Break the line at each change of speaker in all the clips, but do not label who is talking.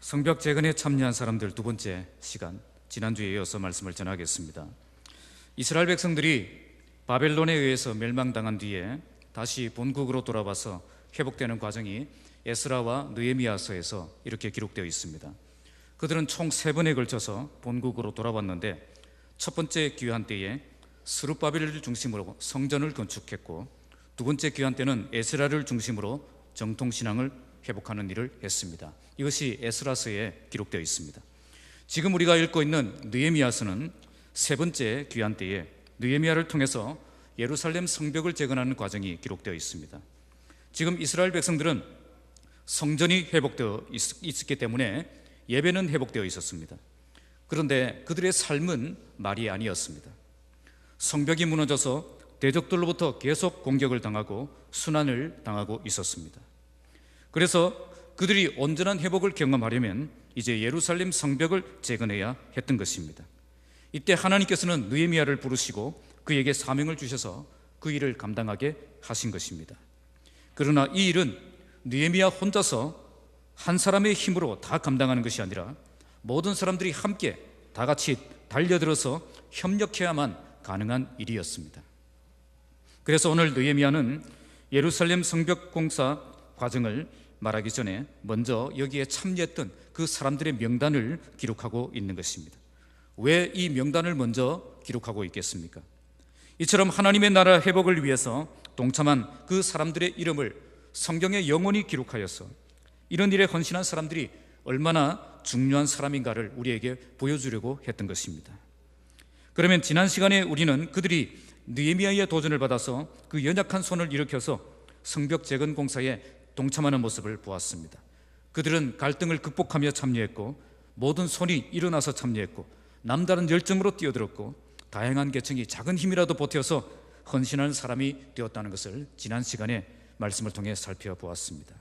성벽 재건에 참여한 사람들 두 번째 시간, 지난주에 이어서 말씀을 전하겠습니다. 이스라엘 백성들이 바벨론에 의해서 멸망당한 뒤에 다시 본국으로 돌아와서 회복되는 과정이 에스라와 느헤미야서에서 이렇게 기록되어 있습니다. 그들은 총 3번에 걸쳐서 본국으로 돌아왔는데, 첫 번째 귀환 때에 스룹바벨을 중심으로 성전을 건축했고, 두 번째 귀환 때는 에스라를 중심으로 정통신앙을 회복하는 일을 했습니다. 이것이 에스라서에 기록되어 있습니다. 지금 우리가 읽고 있는 느헤미야서는 세 번째 귀환 때에 느헤미야를 통해서 예루살렘 성벽을 재건하는 과정이 기록되어 있습니다. 지금 이스라엘 백성들은 성전이 회복되어 있었기 때문에 예배는 회복되어 있었습니다. 그런데 그들의 삶은 말이 아니었습니다. 성벽이 무너져서 대적들로부터 계속 공격을 당하고 순환을 당하고 있었습니다. 그래서 그들이 온전한 회복을 경험하려면 이제 예루살렘 성벽을 재건해야 했던 것입니다. 이때 하나님께서는 느헤미야를 부르시고 그에게 사명을 주셔서 그 일을 감당하게 하신 것입니다. 그러나 이 일은 느헤미야 혼자서 한 사람의 힘으로 다 감당하는 것이 아니라 모든 사람들이 함께 다 같이 달려들어서 협력해야만 가능한 일이었습니다. 그래서 오늘 느헤미야는 예루살렘 성벽 공사 과정을 말하기 전에 먼저 여기에 참여했던 그 사람들의 명단을 기록하고 있는 것입니다. 왜 이 명단을 먼저 기록하고 있겠습니까? 이처럼 하나님의 나라 회복을 위해서 동참한 그 사람들의 이름을 성경에 영원히 기록하여서 이런 일에 헌신한 사람들이 얼마나 중요한 사람인가를 우리에게 보여주려고 했던 것입니다. 그러면 지난 시간에 우리는 그들이 느헤미야의 도전을 받아서 그 연약한 손을 일으켜서 성벽 재건 공사에 동참하는 모습을 보았습니다. 그들은 갈등을 극복하며 참여했고, 모든 손이 일어나서 참여했고, 남다른 열정으로 뛰어들었고, 다양한 계층이 작은 힘이라도 보태어서 헌신하는 사람이 되었다는 것을 지난 시간에 말씀을 통해 살펴보았습니다.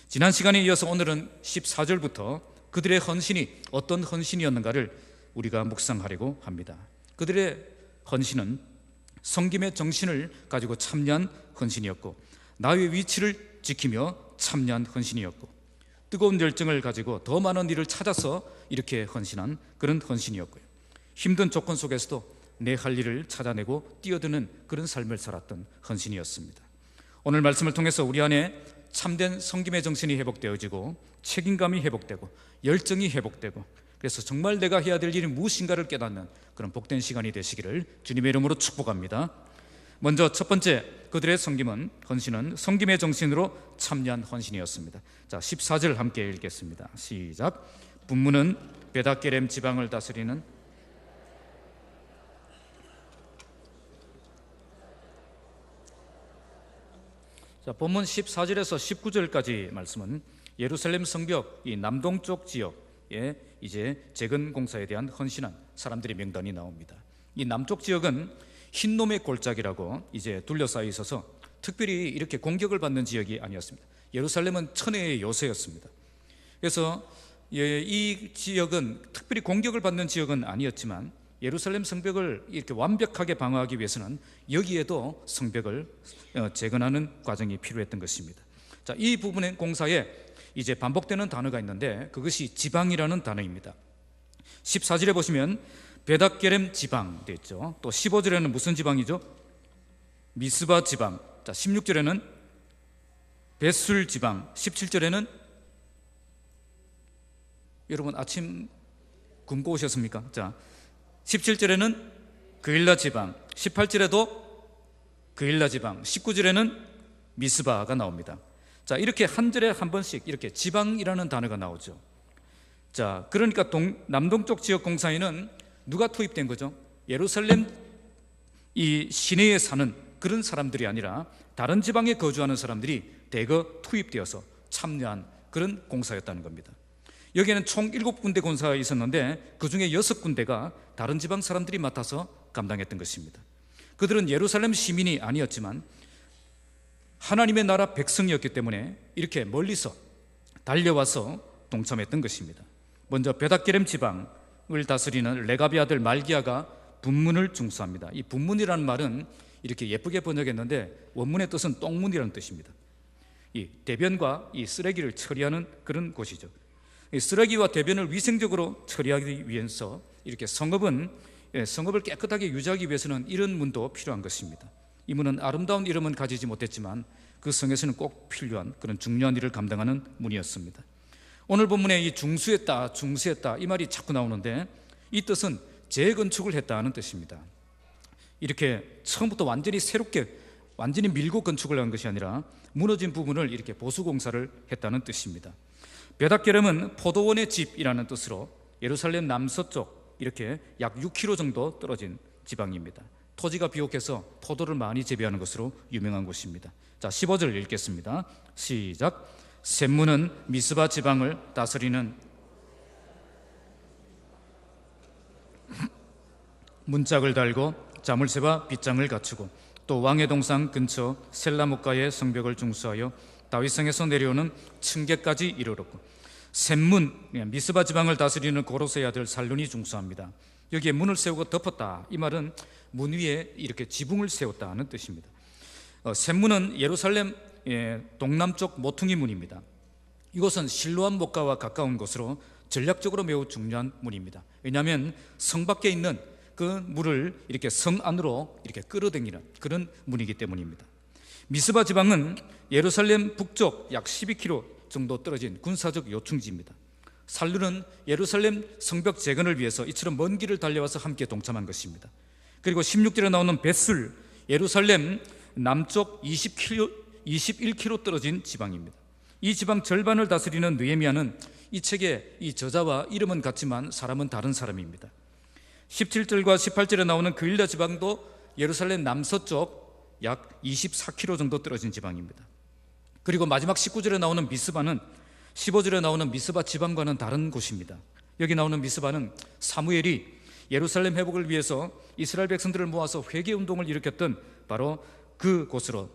지난 시간에 이어서 오늘은 14절부터 그들의 헌신이 어떤 헌신이었는가를 우리가 묵상하려고 합니다. 그들의 헌신은 섬김의 정신을 가지고 참여한 헌신이었고, 나의 위치를 지키며 참여한 헌신이었고, 뜨거운 열정을 가지고 더 많은 일을 찾아서 이렇게 헌신한 그런 헌신이었고요, 힘든 조건 속에서도 내 할 일을 찾아내고 뛰어드는 그런 삶을 살았던 헌신이었습니다. 오늘 말씀을 통해서 우리 안에 참된 섬김의 정신이 회복되어지고, 책임감이 회복되고, 열정이 회복되고, 그래서 정말 내가 해야 될 일이 무엇인가를 깨닫는 그런 복된 시간이 되시기를 주님의 이름으로 축복합니다. 먼저 첫 번째, 그들의 헌신은 섬김의 정신으로 참여한 헌신이었습니다. 자, 14절 함께 읽겠습니다. 시작. 분문은 베다게렘 지방을 다스리는 본문 14절에서 19절까지 말씀은 예루살렘 성벽 이 남동쪽 지역에 이제 재건 공사에 대한 헌신한 사람들의 명단이 나옵니다. 이 남쪽 지역은 흰놈의 골짜기라고 이제 둘러싸여 있어서 특별히 이렇게 공격을 받는 지역이 아니었습니다. 예루살렘은 천혜의 요새였습니다. 그래서 이 지역은 특별히 공격을 받는 지역은 아니었지만, 예루살렘 성벽을 이렇게 완벽하게 방어하기 위해서는 여기에도 성벽을 재건하는 과정이 필요했던 것입니다. 자, 이 부분의 공사에 이제 반복되는 단어가 있는데 그것이 지방이라는 단어입니다. 14절에 보시면 베다게렘 지방 되어 있죠. 또 15절에는 무슨 지방이죠? 미스바 지방. 자, 16절에는 베술 지방. 17절에는 여러분 아침 굶고 오셨습니까? 자, 17절에는 그일라 지방, 18절에도 그일라 지방, 19절에는 미스바가 나옵니다. 자, 이렇게 한 절에 한 번씩 이렇게 지방이라는 단어가 나오죠. 자, 그러니까 남동쪽 지역 공사에는 누가 투입된 거죠? 예루살렘 이 시내에 사는 그런 사람들이 아니라 다른 지방에 거주하는 사람들이 대거 투입되어서 참여한 그런 공사였다는 겁니다. 여기에는 총 7군데 공사가 있었는데 그 중에 6군데가 다른 지방 사람들이 맡아서 감당했던 것입니다. 그들은 예루살렘 시민이 아니었지만 하나님의 나라 백성이었기 때문에 이렇게 멀리서 달려와서 동참했던 것입니다. 먼저 베다게렘 지방을 다스리는 레가비 아들 말기야가 분문을 중수합니다. 이 분문이라는 말은 이렇게 예쁘게 번역했는데 원문의 뜻은 똥문이라는 뜻입니다. 이 대변과 이 쓰레기를 처리하는 그런 곳이죠. 이 쓰레기와 대변을 위생적으로 처리하기 위해서 이렇게 성읍을 깨끗하게 유지하기 위해서는 이런 문도 필요한 것입니다. 이 문은 아름다운 이름은 가지지 못했지만 그 성에서는 꼭 필요한 그런 중요한 일을 감당하는 문이었습니다. 오늘 본문에 이 중수했다 이 말이 자꾸 나오는데 이 뜻은 재건축을 했다는 뜻입니다. 이렇게 처음부터 완전히 새롭게 완전히 밀고 건축을 한 것이 아니라 무너진 부분을 이렇게 보수공사를 했다는 뜻입니다. 베닷게렘은 포도원의 집이라는 뜻으로 예루살렘 남서쪽 이렇게 약 6km 정도 떨어진 지방입니다. 토지가 비옥해서 포도를 많이 재배하는 것으로 유명한 곳입니다. 자, 15절 읽겠습니다. 시작. 셈문은 미스바 지방을 다스리는 문짝을 달고 자물쇠와 빗장을 갖추고 또 왕의 동상 근처 셀라목가의 성벽을 중수하여 다윗성에서 내려오는 층계까지 이르렀고, 셈문 미스바 지방을 다스리는 고로스의 아들 살룬이 중수합니다. 여기에 문을 세우고 덮었다, 이 말은 문 위에 이렇게 지붕을 세웠다는 뜻입니다. 셈문은 예루살렘 동남쪽 모퉁이 문입니다. 이곳은 실로암 목가와 가까운 곳으로 전략적으로 매우 중요한 문입니다. 왜냐하면 성 밖에 있는 그 물을 이렇게 성 안으로 이렇게 끌어당기는 그런 문이기 때문입니다. 미스바 지방은 예루살렘 북쪽 약 12km 정도 떨어진 군사적 요충지입니다. 살룬은 예루살렘 성벽 재건을 위해서 이처럼 먼 길을 달려와서 함께 동참한 것입니다. 그리고 16절에 나오는 벳술, 예루살렘 남쪽 21km 떨어진 지방입니다. 이 지방 절반을 다스리는 느헤미야는 이 책의 이 저자와 이름은 같지만 사람은 다른 사람입니다. 17절과 18절에 나오는 그일라 지방도 예루살렘 남서쪽 약 24km 정도 떨어진 지방입니다. 그리고 마지막 19절에 나오는 미스바는 15절에 나오는 미스바 지방과는 다른 곳입니다. 여기 나오는 미스바는 사무엘이 예루살렘 회복을 위해서 이스라엘 백성들을 모아서 회개 운동을 일으켰던 바로 그 곳으로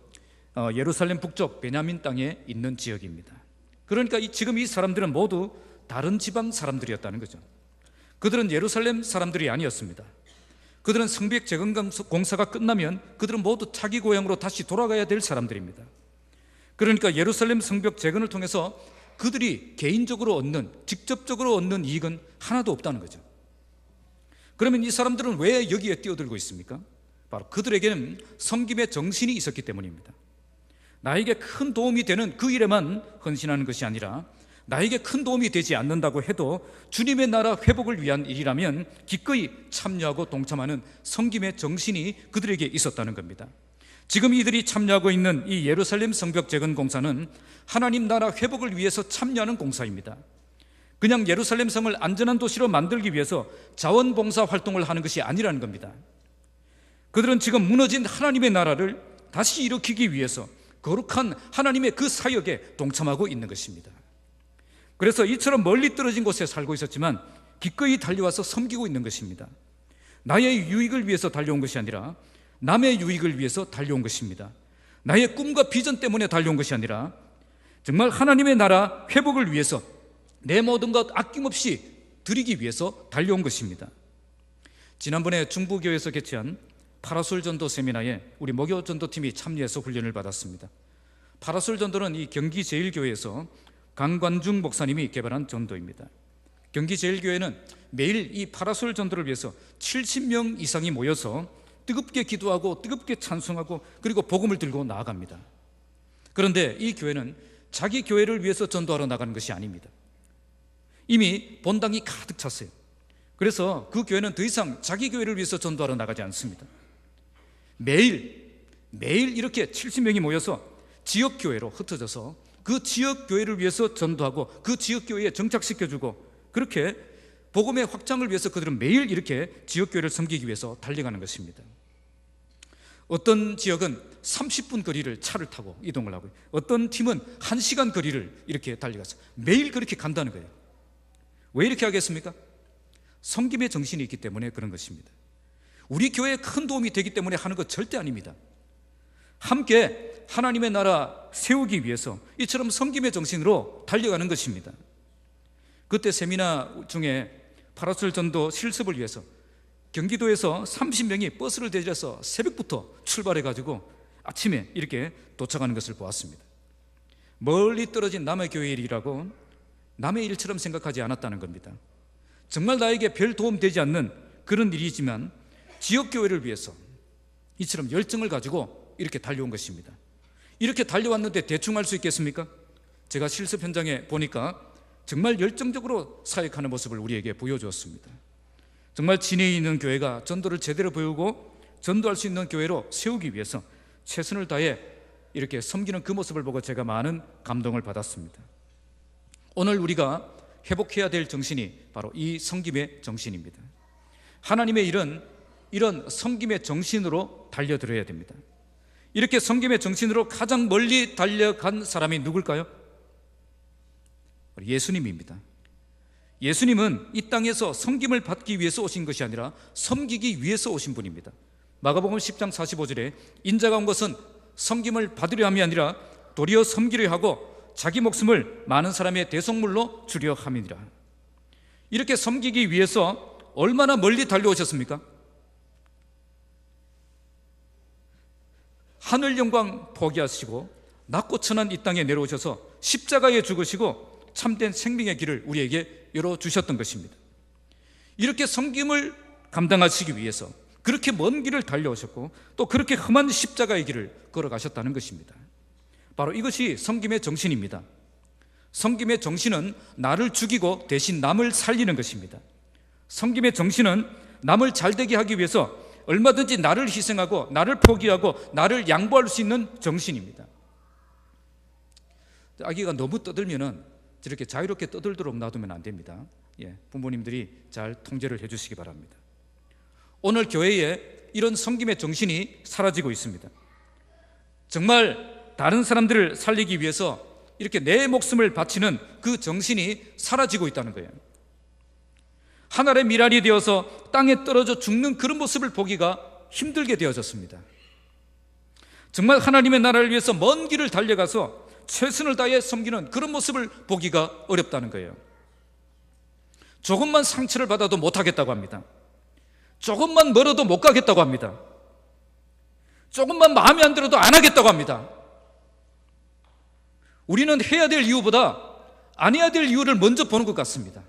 예루살렘 북쪽 베냐민 땅에 있는 지역입니다. 그러니까 지금 이 사람들은 모두 다른 지방 사람들이었다는 거죠. 그들은 예루살렘 사람들이 아니었습니다. 그들은 성벽 재건 공사가 끝나면 그들은 모두 자기 고향으로 다시 돌아가야 될 사람들입니다. 그러니까 예루살렘 성벽 재건을 통해서 그들이 개인적으로 얻는, 직접적으로 얻는 이익은 하나도 없다는 거죠. 그러면 이 사람들은 왜 여기에 뛰어들고 있습니까? 바로 그들에게는 섬김의 정신이 있었기 때문입니다. 나에게 큰 도움이 되는 그 일에만 헌신하는 것이 아니라 나에게 큰 도움이 되지 않는다고 해도 주님의 나라 회복을 위한 일이라면 기꺼이 참여하고 동참하는 섬김의 정신이 그들에게 있었다는 겁니다. 지금 이들이 참여하고 있는 이 예루살렘 성벽 재건 공사는 하나님 나라 회복을 위해서 참여하는 공사입니다. 그냥 예루살렘 성을 안전한 도시로 만들기 위해서 자원봉사 활동을 하는 것이 아니라는 겁니다. 그들은 지금 무너진 하나님의 나라를 다시 일으키기 위해서 거룩한 하나님의 그 사역에 동참하고 있는 것입니다. 그래서 이처럼 멀리 떨어진 곳에 살고 있었지만 기꺼이 달려와서 섬기고 있는 것입니다. 나의 유익을 위해서 달려온 것이 아니라 남의 유익을 위해서 달려온 것입니다. 나의 꿈과 비전 때문에 달려온 것이 아니라 정말 하나님의 나라 회복을 위해서 내 모든 것 아낌없이 드리기 위해서 달려온 것입니다. 지난번에 중부교회에서 개최한 파라솔 전도 세미나에 우리 목요 전도팀이 참여해서 훈련을 받았습니다. 파라솔 전도는 이 경기 제일교회에서 강관중 목사님이 개발한 전도입니다. 경기 제일교회는 매일 이 파라솔 전도를 위해서 70명 이상이 모여서 뜨겁게 기도하고 뜨겁게 찬송하고 그리고 복음을 들고 나아갑니다. 그런데 이 교회는 자기 교회를 위해서 전도하러 나가는 것이 아닙니다. 이미 본당이 가득 찼어요. 그래서 그 교회는 더 이상 자기 교회를 위해서 전도하러 나가지 않습니다. 매일 이렇게 70명이 모여서 지역교회로 흩어져서 그 지역교회를 위해서 전도하고 그 지역교회에 정착시켜주고 그렇게 복음의 확장을 위해서 그들은 매일 이렇게 지역교회를 섬기기 위해서 달려가는 것입니다. 어떤 지역은 30분 거리를 차를 타고 이동을 하고 어떤 팀은 1시간 거리를 이렇게 달려가서 매일 그렇게 간다는 거예요. 왜 이렇게 하겠습니까? 섬김의 정신이 있기 때문에 그런 것입니다. 우리 교회에 큰 도움이 되기 때문에 하는 것 절대 아닙니다. 함께 하나님의 나라 세우기 위해서 이처럼 섬김의 정신으로 달려가는 것입니다. 그때 세미나 중에 파라솔 전도 실습을 위해서 경기도에서 30명이 버스를 대절해서 새벽부터 출발해가지고 아침에 이렇게 도착하는 것을 보았습니다. 멀리 떨어진 남의 교회 일이라고 남의 일처럼 생각하지 않았다는 겁니다. 정말 나에게 별 도움 되지 않는 그런 일이지만 지역교회를 위해서 이처럼 열정을 가지고 이렇게 달려온 것입니다. 이렇게 달려왔는데 대충 할 수 있겠습니까? 제가 실습 현장에 보니까 정말 열정적으로 사역하는 모습을 우리에게 보여주었습니다. 정말 진해에 있는 교회가 전도를 제대로 배우고 전도할 수 있는 교회로 세우기 위해서 최선을 다해 이렇게 섬기는 그 모습을 보고 제가 많은 감동을 받았습니다. 오늘 우리가 회복해야 될 정신이 바로 이 섬김의 정신입니다. 하나님의 일은 이런 섬김의 정신으로 달려들어야 됩니다. 이렇게 섬김의 정신으로 가장 멀리 달려간 사람이 누굴까요? 예수님입니다. 예수님은 이 땅에서 섬김을 받기 위해서 오신 것이 아니라 섬기기 위해서 오신 분입니다. 마가복음 10장 45절에 인자가 온 것은 섬김을 받으려 함이 아니라 도리어 섬기려 하고 자기 목숨을 많은 사람의 대속물로 주려 함이니라. 이렇게 섬기기 위해서 얼마나 멀리 달려오셨습니까? 하늘 영광 포기하시고 낮고 천한 이 땅에 내려오셔서 십자가에 죽으시고 참된 생명의 길을 우리에게 열어주셨던 것입니다. 이렇게 섬김을 감당하시기 위해서 그렇게 먼 길을 달려오셨고 또 그렇게 험한 십자가의 길을 걸어가셨다는 것입니다. 바로 이것이 섬김의 정신입니다. 섬김의 정신은 나를 죽이고 대신 남을 살리는 것입니다. 섬김의 정신은 남을 잘되게 하기 위해서 얼마든지 나를 희생하고 나를 포기하고 나를 양보할 수 있는 정신입니다. 아기가 너무 떠들면은 저렇게 자유롭게 떠들도록 놔두면 안 됩니다. 부모님들이 잘 통제를 해주시기 바랍니다. 오늘 교회에 이런 섬김의 정신이 사라지고 있습니다. 정말 다른 사람들을 살리기 위해서 이렇게 내 목숨을 바치는 그 정신이 사라지고 있다는 거예요. 하늘의 미랄이 되어서 땅에 떨어져 죽는 그런 모습을 보기가 힘들게 되어졌습니다. 정말 하나님의 나라를 위해서 먼 길을 달려가서 최선을 다해 섬기는 그런 모습을 보기가 어렵다는 거예요. 조금만 상처를 받아도 못하겠다고 합니다. 조금만 멀어도 못 가겠다고 합니다. 조금만 마음에 안 들어도 안 하겠다고 합니다. 우리는 해야 될 이유보다 안 해야 될 이유를 먼저 보는 것 같습니다.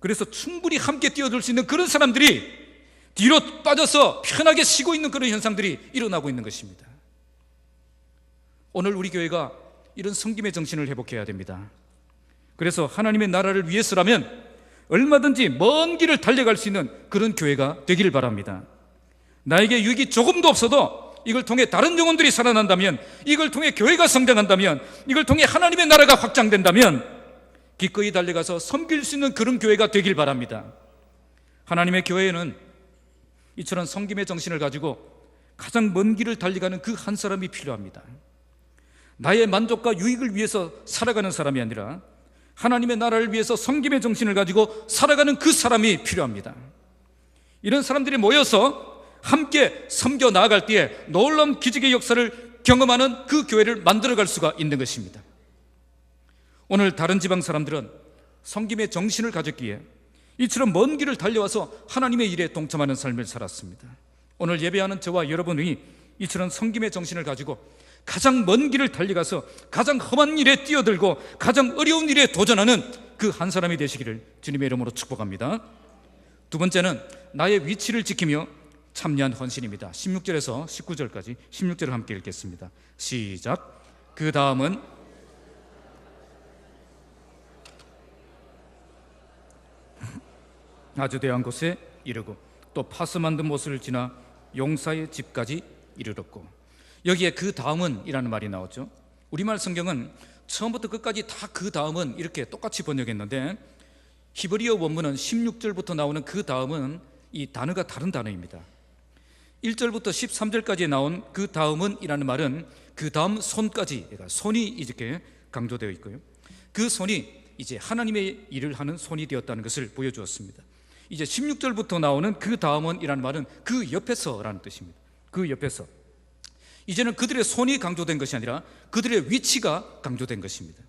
그래서 충분히 함께 뛰어들 수 있는 그런 사람들이 뒤로 빠져서 편하게 쉬고 있는 그런 현상들이 일어나고 있는 것입니다. 오늘 우리 교회가 이런 섬김의 정신을 회복해야 됩니다. 그래서 하나님의 나라를 위해서라면 얼마든지 먼 길을 달려갈 수 있는 그런 교회가 되기를 바랍니다. 나에게 유익이 조금도 없어도 이걸 통해 다른 영혼들이 살아난다면, 이걸 통해 교회가 성장한다면, 이걸 통해 하나님의 나라가 확장된다면 기꺼이 달려가서 섬길 수 있는 그런 교회가 되길 바랍니다. 하나님의 교회에는 이처럼 섬김의 정신을 가지고 가장 먼 길을 달려가는 그 한 사람이 필요합니다. 나의 만족과 유익을 위해서 살아가는 사람이 아니라 하나님의 나라를 위해서 섬김의 정신을 가지고 살아가는 그 사람이 필요합니다. 이런 사람들이 모여서 함께 섬겨 나아갈 때에 놀라운 기적의 역사를 경험하는 그 교회를 만들어갈 수가 있는 것입니다. 오늘 다른 지방 사람들은 섬김의 정신을 가졌기에 이처럼 먼 길을 달려와서 하나님의 일에 동참하는 삶을 살았습니다. 오늘 예배하는 저와 여러분이 이처럼 섬김의 정신을 가지고 가장 먼 길을 달려가서 가장 험한 일에 뛰어들고 가장 어려운 일에 도전하는 그 한 사람이 되시기를 주님의 이름으로 축복합니다. 두 번째는 나의 위치를 지키며 참여한 헌신입니다. 16절에서 19절까지 16절을 함께 읽겠습니다. 시작. 그 다음은 아주 대한 곳에 이르고 또 파스 만든 못을 지나 용사의 집까지 이르렀고, 여기에 그 다음은 이라는 말이 나오죠. 우리말 성경은 처음부터 끝까지 다 그 다음은 이렇게 똑같이 번역했는데 히브리어 원문은 16절부터 나오는 그 다음은 이 단어가 다른 단어입니다. 1절부터 13절까지 나온 그 다음은 이라는 말은 그 다음 손까지, 그러니까 손이 이렇게 강조되어 있고요. 그 손이 이제 하나님의 일을 하는 손이 되었다는 것을 보여주었습니다. 이제 16절부터 나오는 그 다음은 이라는 말은 그 옆에서라는 뜻입니다. 그 옆에서. 이제는 그들의 손이 강조된 것이 아니라 그들의 위치가 강조된 것입니다.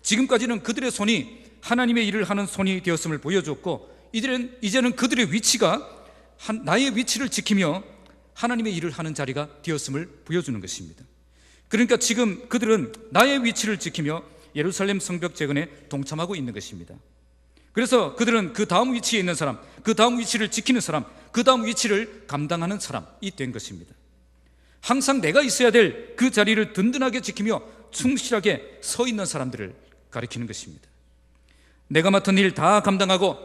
지금까지는 그들의 손이 하나님의 일을 하는 손이 되었음을 보여줬고, 이제는 그들의 위치가 나의 위치를 지키며 하나님의 일을 하는 자리가 되었음을 보여주는 것입니다. 그러니까 지금 그들은 나의 위치를 지키며 예루살렘 성벽 재건에 동참하고 있는 것입니다. 그래서 그들은 그 다음 위치에 있는 사람, 그 다음 위치를 지키는 사람, 그 다음 위치를 감당하는 사람이 된 것입니다. 항상 내가 있어야 될 그 자리를 든든하게 지키며 충실하게 서 있는 사람들을 가리키는 것입니다. 내가 맡은 일 다 감당하고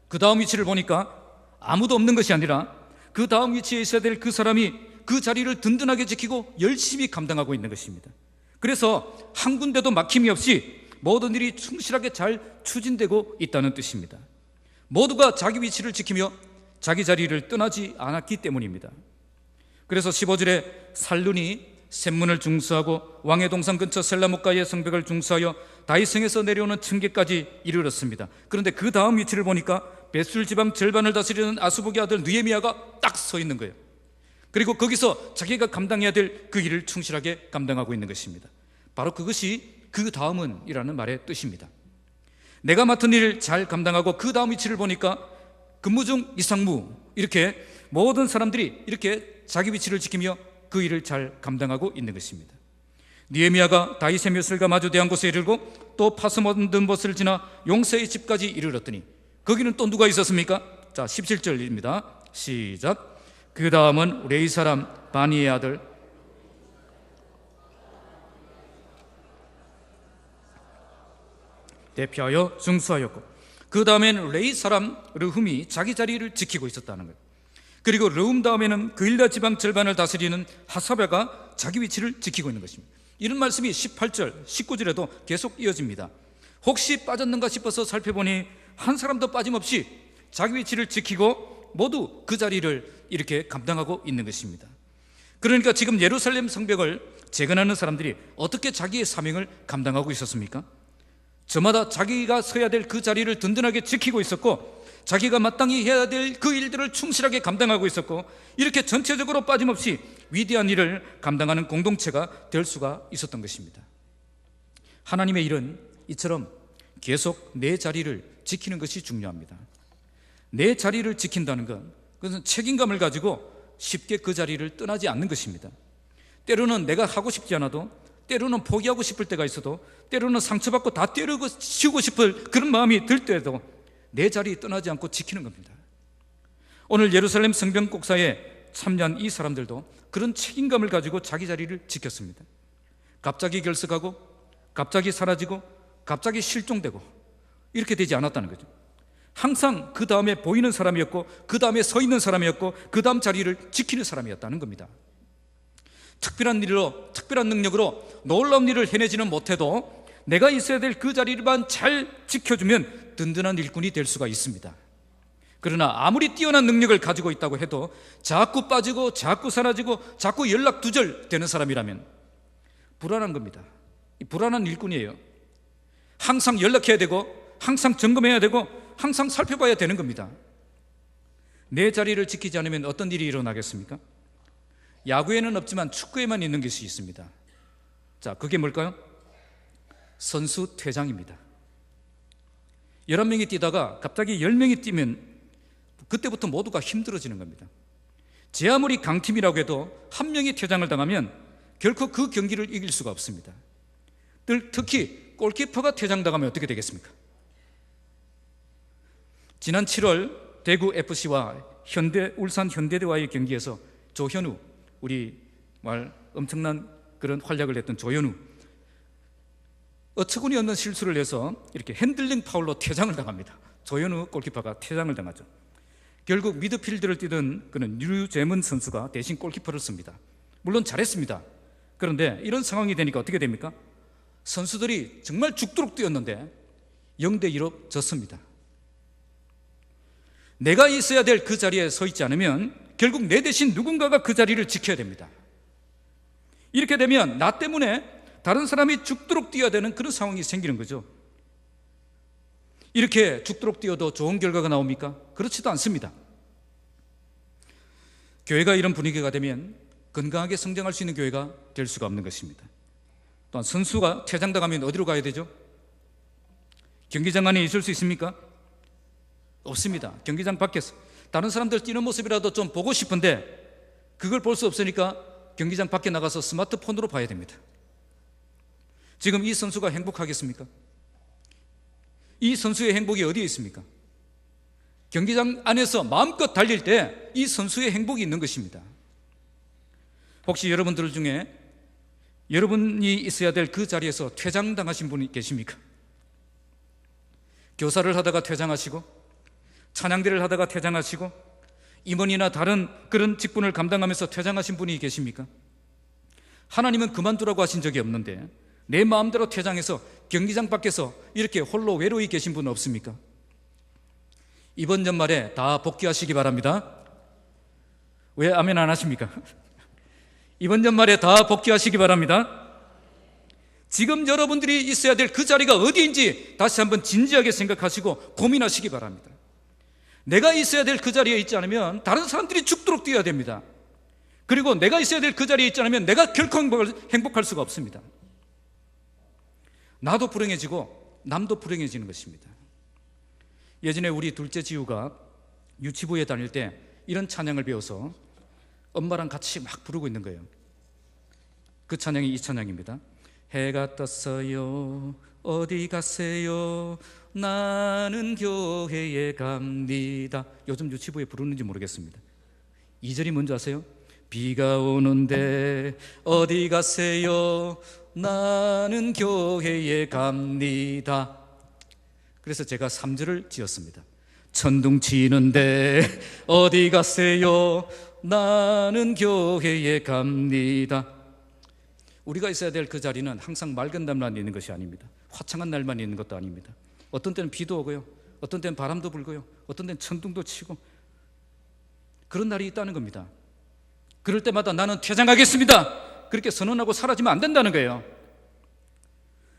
그 다음 위치를 보니까 아무도 없는 것이 아니라 그 다음 위치에 있어야 될 그 사람이 그 자리를 든든하게 지키고 열심히 감당하고 있는 것입니다. 그래서 한 군데도 막힘이 없이 모든 일이 충실하게 잘 추진되고 있다는 뜻입니다. 모두가 자기 위치를 지키며 자기 자리를 떠나지 않았기 때문입니다. 그래서 15절에 살룬이 샘문을 중수하고 왕의 동산 근처 셀라목가의 성벽을 중수하여 다윗성에서 내려오는 층계까지 이르렀습니다. 그런데 그 다음 위치를 보니까 벳술 지방 절반을 다스리는 아수복의 아들 느헤미야가 딱 서 있는 거예요. 그리고 거기서 자기가 감당해야 될 그 일을 충실하게 감당하고 있는 것입니다. 바로 그것이 그 다음은 이라는 말의 뜻입니다. 내가 맡은 일을 잘 감당하고 그 다음 위치를 보니까 근무 중 이상무, 이렇게 모든 사람들이 이렇게 자기 위치를 지키며 그 일을 잘 감당하고 있는 것입니다. 느헤미야가 다윗의 묘실과 마주대한 곳에 이르고 또 파스모든 벗을 지나 용세의 집까지 이르렀더니 거기는 또 누가 있었습니까? 자, 17절입니다. 시작. 그 다음은 레위 사람 바니의 아들 대표하여 중수하였고, 그 다음에는 레위 사람 르훔이 자기 자리를 지키고 있었다는 거예요. 그리고 르훔 다음에는 그일라 지방 절반을 다스리는 하사랴가 자기 위치를 지키고 있는 것입니다. 이런 말씀이 18절, 19절에도 계속 이어집니다. 혹시 빠졌는가 싶어서 살펴보니 한 사람도 빠짐없이 자기 위치를 지키고 모두 그 자리를 이렇게 감당하고 있는 것입니다. 그러니까 지금 예루살렘 성벽을 재건하는 사람들이 어떻게 자기의 사명을 감당하고 있었습니까? 저마다 자기가 서야 될 그 자리를 든든하게 지키고 있었고, 자기가 마땅히 해야 될 그 일들을 충실하게 감당하고 있었고, 이렇게 전체적으로 빠짐없이 위대한 일을 감당하는 공동체가 될 수가 있었던 것입니다. 하나님의 일은 이처럼 계속 내 자리를 지키는 것이 중요합니다. 내 자리를 지킨다는 건 그것은 책임감을 가지고 쉽게 그 자리를 떠나지 않는 것입니다. 때로는 내가 하고 싶지 않아도, 때로는 포기하고 싶을 때가 있어도, 때로는 상처받고 다 때리고 치우고 싶을 그런 마음이 들 때도 내 자리 떠나지 않고 지키는 겁니다. 오늘 예루살렘 성벽 공사에 참여한 이 사람들도 그런 책임감을 가지고 자기 자리를 지켰습니다. 갑자기 결석하고 갑자기 사라지고 갑자기 실종되고 이렇게 되지 않았다는 거죠. 항상 그 다음에 보이는 사람이었고, 그 다음에 서 있는 사람이었고, 그 다음 자리를 지키는 사람이었다는 겁니다. 특별한 일로, 특별한 능력으로 놀라운 일을 해내지는 못해도 내가 있어야 될 그 자리만 잘 지켜주면 든든한 일꾼이 될 수가 있습니다. 그러나 아무리 뛰어난 능력을 가지고 있다고 해도 자꾸 빠지고 자꾸 사라지고 자꾸 연락 두절되는 사람이라면 불안한 겁니다. 불안한 일꾼이에요. 항상 연락해야 되고, 항상 점검해야 되고, 항상 살펴봐야 되는 겁니다. 내 자리를 지키지 않으면 어떤 일이 일어나겠습니까? 야구에는 없지만 축구에만 있는 것이 있습니다. 자, 그게 뭘까요? 선수 퇴장입니다. 11명이 뛰다가 갑자기 10명이 뛰면 그때부터 모두가 힘들어지는 겁니다. 제 아무리 강팀이라고 해도 한 명이 퇴장을 당하면 결코 그 경기를 이길 수가 없습니다. 특히 골키퍼가 퇴장당하면 어떻게 되겠습니까? 지난 7월 대구 FC와 울산 현대대와의 경기에서 조현우, 우리 엄청난 그런 활약을 했던 조현우, 어처구니 없는 실수를 해서 이렇게 핸들링 파울로 퇴장을 당합니다. 조현우 골키퍼가 퇴장을 당하죠. 결국 미드필드를 뛰던 그는 류재문 선수가 대신 골키퍼를 씁니다. 물론 잘했습니다. 그런데 이런 상황이 되니까 어떻게 됩니까? 선수들이 정말 죽도록 뛰었는데 0대2로 졌습니다. 내가 있어야 될 그 자리에 서 있지 않으면 결국 내 대신 누군가가 그 자리를 지켜야 됩니다. 이렇게 되면 나 때문에 다른 사람이 죽도록 뛰어야 되는 그런 상황이 생기는 거죠. 이렇게 죽도록 뛰어도 좋은 결과가 나옵니까? 그렇지도 않습니다. 교회가 이런 분위기가 되면 건강하게 성장할 수 있는 교회가 될 수가 없는 것입니다. 또한 선수가 퇴장당하면 어디로 가야 되죠? 경기장 안에 있을 수 있습니까? 없습니다. 경기장 밖에서 다른 사람들 뛰는 모습이라도 좀 보고 싶은데 그걸 볼 수 없으니까 경기장 밖에 나가서 스마트폰으로 봐야 됩니다. 지금 이 선수가 행복하겠습니까? 이 선수의 행복이 어디에 있습니까? 경기장 안에서 마음껏 달릴 때 이 선수의 행복이 있는 것입니다. 혹시 여러분들 중에 여러분이 있어야 될 그 자리에서 퇴장당하신 분이 계십니까? 교사를 하다가 퇴장하시고, 찬양대를 하다가 퇴장하시고, 임원이나 다른 그런 직분을 감당하면서 퇴장하신 분이 계십니까? 하나님은 그만두라고 하신 적이 없는데 내 마음대로 퇴장해서 경기장 밖에서 이렇게 홀로 외로이 계신 분 없습니까? 이번 연말에 다 복귀하시기 바랍니다. 왜 아멘 안 하십니까? 이번 연말에 다 복귀하시기 바랍니다. 지금 여러분들이 있어야 될 그 자리가 어디인지 다시 한번 진지하게 생각하시고 고민하시기 바랍니다. 내가 있어야 될 그 자리에 있지 않으면 다른 사람들이 죽도록 뛰어야 됩니다. 그리고 내가 있어야 될 그 자리에 있지 않으면 내가 결코 행복할 수가 없습니다. 나도 불행해지고 남도 불행해지는 것입니다. 예전에 우리 둘째 지우가 유치부에 다닐 때 이런 찬양을 배워서 엄마랑 같이 막 부르고 있는 거예요. 그 찬양이 이 찬양입니다. 해가 떴어요 어디 가세요 나는 교회에 갑니다. 요즘 유치부에 부르는지 모르겠습니다. 2절이 뭔지 아세요? 비가 오는데 어디 가세요 나는 교회에 갑니다. 그래서 제가 3절을 지었습니다. 천둥 치는데 어디 가세요 나는 교회에 갑니다. 우리가 있어야 될 그 자리는 항상 맑은 날만 있는 것이 아닙니다. 화창한 날만 있는 것도 아닙니다. 어떤 때는 비도 오고요, 어떤 때는 바람도 불고요, 어떤 때는 천둥도 치고 그런 날이 있다는 겁니다. 그럴 때마다 나는 퇴장하겠습니다 그렇게 선언하고 사라지면 안 된다는 거예요.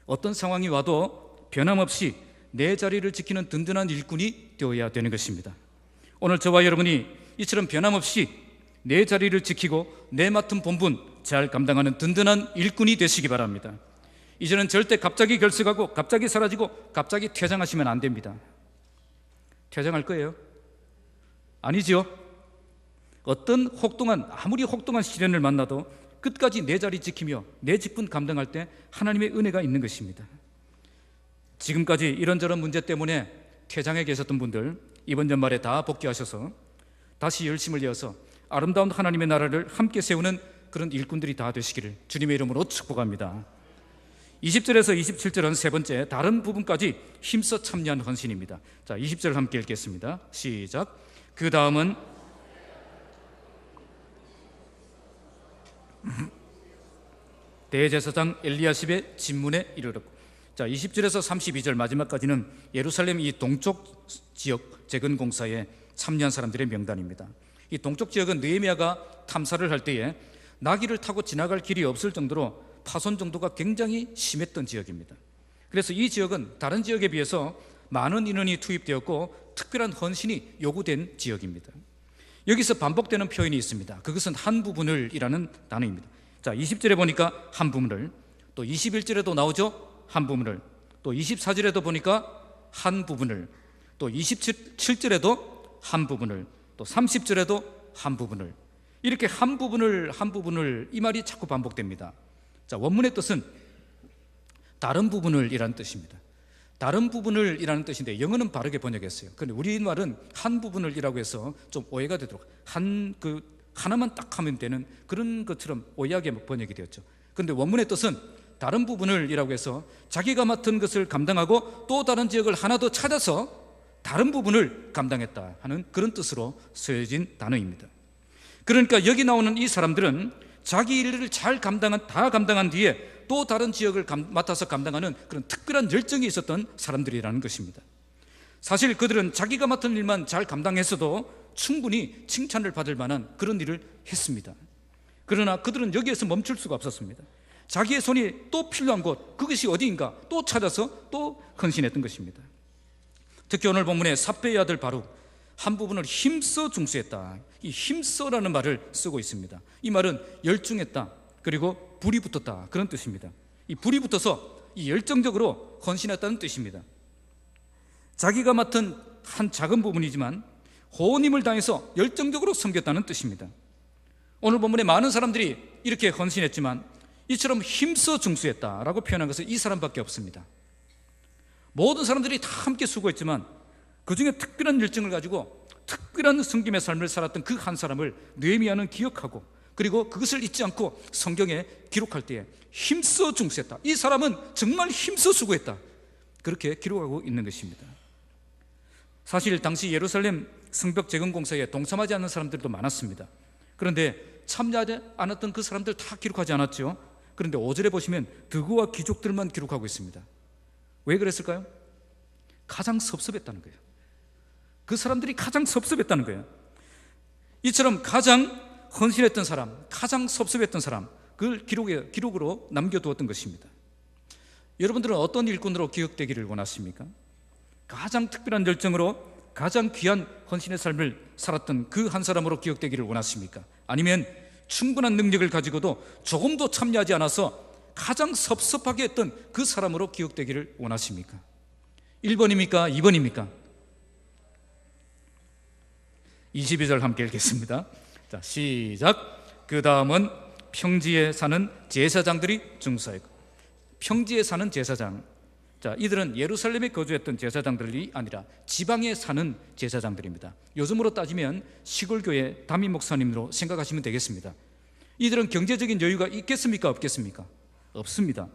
어떤 상황이 와도 변함없이 내 자리를 지키는 든든한 일꾼이 되어야 되는 것입니다. 오늘 저와 여러분이 이처럼 변함없이 내 자리를 지키고 내 맡은 본분 잘 감당하는 든든한 일꾼이 되시기 바랍니다. 이제는 절대 갑자기 결석하고 갑자기 사라지고 갑자기 퇴장하시면 안 됩니다. 퇴장할 거예요? 아니죠. 어떤 아무리 혹독한 시련을 만나도 끝까지 내 자리 지키며 내 직분 감당할 때 하나님의 은혜가 있는 것입니다. 지금까지 이런저런 문제 때문에 퇴장에 계셨던 분들 이번 연말에 다 복귀하셔서 다시 열심을 내어서 아름다운 하나님의 나라를 함께 세우는 그런 일꾼들이 다 되시기를 주님의 이름으로 축복합니다. 20절에서 27절은 세 번째 다른 부분까지 힘써 참여한 헌신입니다. 자, 20절 함께 읽겠습니다. 시작. 그 다음은 대제사장 엘리야십의 진문에 이르렀고, 자 20절에서 32절 마지막까지는 예루살렘 이 동쪽 지역 재건 공사에 참여한 사람들의 명단입니다. 이 동쪽 지역은 느헤미야가 탐사를 할 때에 나귀를 타고 지나갈 길이 없을 정도로 파손 정도가 굉장히 심했던 지역입니다. 그래서 이 지역은 다른 지역에 비해서 많은 인원이 투입되었고 특별한 헌신이 요구된 지역입니다. 여기서 반복되는 표현이 있습니다. 그것은 한 부분을 이라는 단어입니다. 자 20절에 보니까 한 부분을, 또 21절에도 나오죠. 한 부분을, 또 24절에도 보니까 한 부분을, 또 27절에도 한 부분을, 또 30절에도 한 부분을, 이렇게 한 부분을 이 말이 자꾸 반복됩니다. 자 원문의 뜻은 다른 부분을 이라는 뜻입니다. 다른 부분을 이라는 뜻인데 영어는 바르게 번역했어요. 그런데 우리말은 한 부분을 이라고 해서 좀 오해가 되도록 하나만 딱 하면 되는 그런 것처럼 오해하게 번역이 되었죠. 그런데 원문의 뜻은 다른 부분을 이라고 해서 자기가 맡은 것을 감당하고 또 다른 지역을 하나 더 찾아서 다른 부분을 감당했다 하는 그런 뜻으로 쓰여진 단어입니다. 그러니까 여기 나오는 이 사람들은 자기 일을 잘 다 감당한 뒤에 또 다른 지역을 맡아서 감당하는 그런 특별한 열정이 있었던 사람들이라는 것입니다. 사실 그들은 자기가 맡은 일만 잘 감당했어도 충분히 칭찬을 받을 만한 그런 일을 했습니다. 그러나 그들은 여기에서 멈출 수가 없었습니다. 자기의 손이 또 필요한 곳, 그것이 어디인가 또 찾아서 또 헌신했던 것입니다. 특히 오늘 본문에 삽배의 아들 바룩, 한 부분을 힘써 중수했다. 이 힘써라는 말을 쓰고 있습니다. 이 말은 열중했다, 그리고 불이 붙었다, 그런 뜻입니다. 이 불이 붙어서 이 열정적으로 헌신했다는 뜻입니다. 자기가 맡은 한 작은 부분이지만 호님을 다해서 열정적으로 섬겼다는 뜻입니다. 오늘 본문에 많은 사람들이 이렇게 헌신했지만 이처럼 힘써 중수했다라고 표현한 것은 이 사람밖에 없습니다. 모든 사람들이 다 함께 수고했지만 그 중에 특별한 열정을 가지고 특별한 섬김의 삶을 살았던 그 한 사람을 느헤미야는 기억하고, 그리고 그것을 잊지 않고 성경에 기록할 때에 힘써 중수했다, 이 사람은 정말 힘써 수고했다, 그렇게 기록하고 있는 것입니다. 사실 당시 예루살렘 성벽 재건 공사에 동참하지 않는 사람들도 많았습니다. 그런데 참여하지 않았던 그 사람들 다 기록하지 않았죠. 그런데 5절에 보시면 드구와 귀족들만 기록하고 있습니다. 왜 그랬을까요? 가장 섭섭했다는 거예요. 그 사람들이 가장 섭섭했다는 거예요. 이처럼 가장 헌신했던 사람, 가장 섭섭했던 사람, 그걸 기록으로 남겨두었던 것입니다. 여러분들은 어떤 일꾼으로 기억되기를 원하십니까? 가장 특별한 열정으로 가장 귀한 헌신의 삶을 살았던 그 한 사람으로 기억되기를 원하십니까? 아니면 충분한 능력을 가지고도 조금도 참여하지 않아서 가장 섭섭하게 했던 그 사람으로 기억되기를 원하십니까? 1번입니까? 2번입니까? 22절 함께 읽겠습니다. 자, 시작. 그 다음은 평지에 사는 제사장들이 중수하였고. 평지에 사는 제사장, 자, 이들은 예루살렘에 거주했던 제사장들이 아니라 지방에 사는 제사장들입니다. 요즘으로 따지면 시골교회 담임 목사님으로 생각하시면 되겠습니다. 이들은 경제적인 여유가 있겠습니까? 없겠습니까? 없습니다.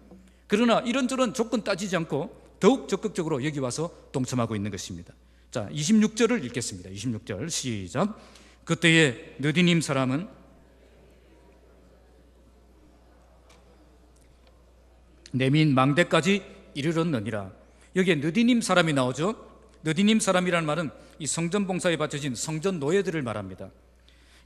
그러나 이런저런 조건 따지지 않고 더욱 적극적으로 여기 와서 동참하고 있는 것입니다. 자, 26절을 읽겠습니다. 26절 시작. 그때에 느디님 사람은 내민 망대까지 이르렀느니라. 여기에 느디님 사람이 나오죠. 느디님 사람이라는 말은 이 성전 봉사에 바쳐진 성전 노예들을 말합니다.